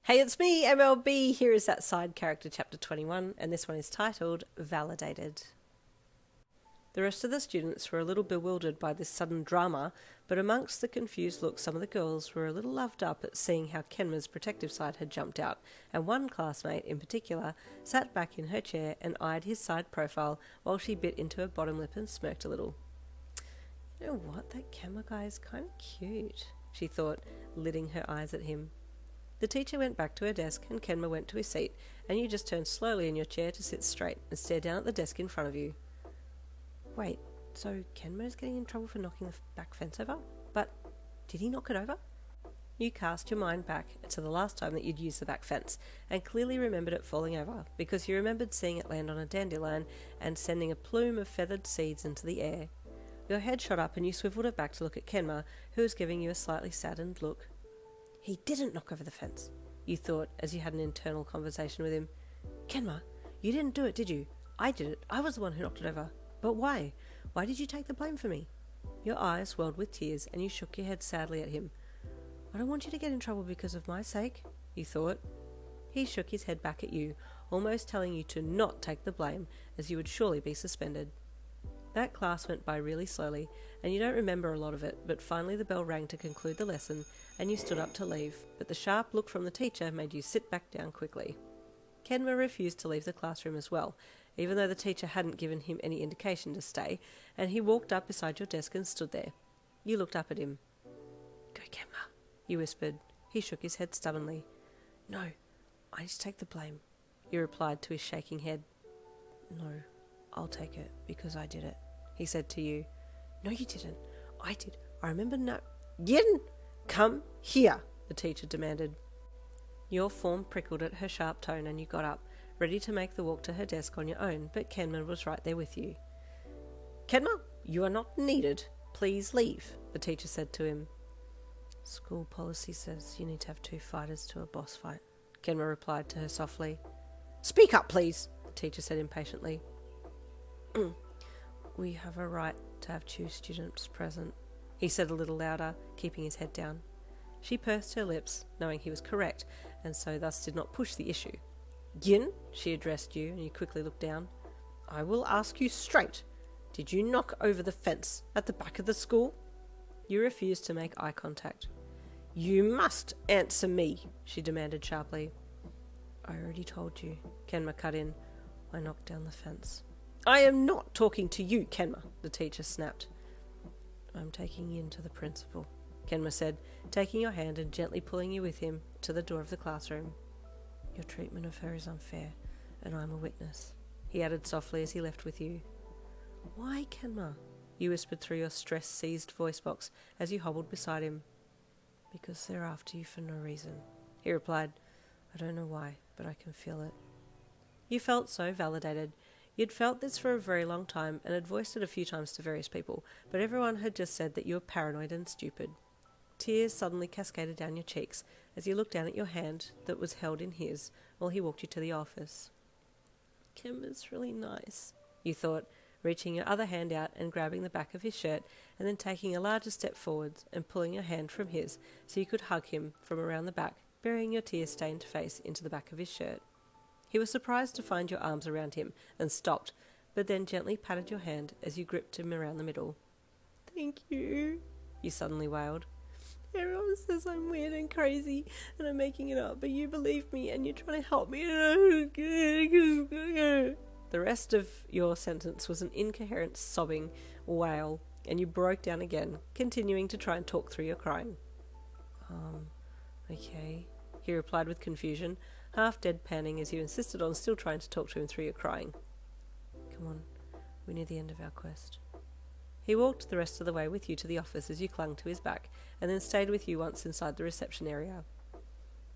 Hey, it's me, MLB. Here is that side character, chapter 21, and this one is titled Validated. The rest of the students were a little bewildered by this sudden drama, but amongst the confused looks, some of the girls were a little loved up at seeing how Kenma's protective side had jumped out, and one classmate in particular sat back in her chair and eyed his side profile while she bit into her bottom lip and smirked a little. You know what, that Kenma guy is kind of cute, she thought, lidding her eyes at him. The teacher went back to her desk and Kenma went to his seat, and you just turned slowly in your chair to sit straight and stare down at the desk in front of you. Wait, so Kenma is getting in trouble for knocking the back fence over? But did he knock it over? You cast your mind back to the last time that you'd used the back fence, and clearly remembered it falling over, because you remembered seeing it land on a dandelion and sending a plume of feathered seeds into the air. Your head shot up and you swiveled it back to look at Kenma, who was giving you a slightly saddened look. He didn't knock over the fence, you thought as you had an internal conversation with him. Kenma, you didn't do it, did you? I did it. I was the one who knocked it over. But why? Why did you take the blame for me? Your eyes welled with tears and you shook your head sadly at him. I don't want you to get in trouble because of my sake, you thought. He shook his head back at you, almost telling you to not take the blame, as you would surely be suspended. That class went by really slowly, and you don't remember a lot of it, but finally the bell rang to conclude the lesson, and you stood up to leave, but the sharp look from the teacher made you sit back down quickly. Kenma refused to leave the classroom as well, even though the teacher hadn't given him any indication to stay, and he walked up beside your desk and stood there. You looked up at him. Go, Kenma, you whispered. He shook his head stubbornly. No, I need to take the blame, you replied to his shaking head. No, I'll take it, because I did it, he said to you. No, you didn't. I did. I remember no... Yin! Come here, the teacher demanded. Your form prickled at her sharp tone and you got up, ready to make the walk to her desk on your own, but Kenma was right there with you. Kenma, you are not needed. Please leave, the teacher said to him. School policy says you need to have 2 fighters to a boss fight, Kenma replied to her softly. Speak up, please, the teacher said impatiently. We have a right to have 2 students present, he said a little louder, keeping his head down. She pursed her lips, knowing he was correct, and so thus did not push the issue. Yin, she addressed you, and you quickly looked down. I will ask you straight. Did you knock over the fence at the back of the school? You refused to make eye contact. You must answer me, she demanded sharply. I already told you, Kenma cut in. I knocked down the fence. I am not talking to you, Kenma, the teacher snapped. I'm taking you to the principal, Kenma said, taking your hand and gently pulling you with him to the door of the classroom. Your treatment of her is unfair, and I'm a witness, he added softly as he left with you. Why, Kenma? You whispered through your stress-seized voice box as you hobbled beside him. Because they're after you for no reason, he replied. I don't know why, but I can feel it. You felt so validated. You'd felt this for a very long time and had voiced it a few times to various people, but everyone had just said that you were paranoid and stupid. Tears suddenly cascaded down your cheeks as you looked down at your hand that was held in his while he walked you to the office. Kenma's really nice, you thought, reaching your other hand out and grabbing the back of his shirt and then taking a larger step forwards and pulling your hand from his so you could hug him from around the back, burying your tear-stained face into the back of his shirt. He was surprised to find your arms around him and stopped, but then gently patted your hand as you gripped him around the middle. Thank you, you suddenly wailed. Everyone says I'm weird and crazy and I'm making it up, but you believe me and you're trying to help me. The rest of your sentence was an incoherent sobbing wail, and you broke down again, continuing to try and talk through your crying. Okay, he replied with confusion, half deadpanning as you insisted on still trying to talk to him through your crying. Come on, we're near the end of our quest. He walked the rest of the way with you to the office as you clung to his back, and then stayed with you once inside the reception area.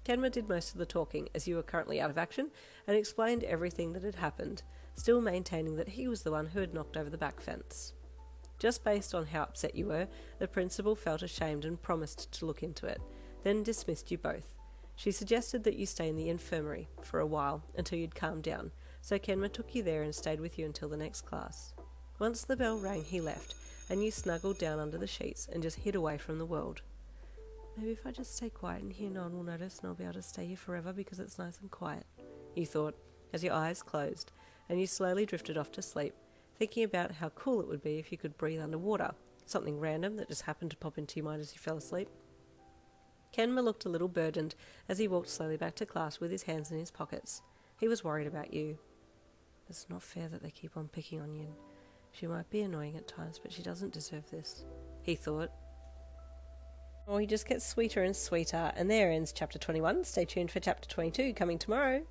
Kenma did most of the talking, as you were currently out of action, and explained everything that had happened, still maintaining that he was the one who had knocked over the back fence. Just based on how upset you were, the principal felt ashamed and promised to look into it, then dismissed you both. She suggested that you stay in the infirmary for a while until you'd calmed down, so Kenma took you there and stayed with you until the next class. Once the bell rang, he left, and you snuggled down under the sheets and just hid away from the world. Maybe if I just stay quiet in here, no one will notice and I'll be able to stay here forever because it's nice and quiet, you thought, as your eyes closed and you slowly drifted off to sleep, thinking about how cool it would be if you could breathe underwater, something random that just happened to pop into your mind as you fell asleep. Kenma looked a little burdened as he walked slowly back to class with his hands in his pockets. He was worried about you. It's not fair that they keep on picking on Yin. She might be annoying at times, but she doesn't deserve this, he thought. Oh, he just gets sweeter and sweeter, and there ends chapter 21. Stay tuned for chapter 22 coming tomorrow.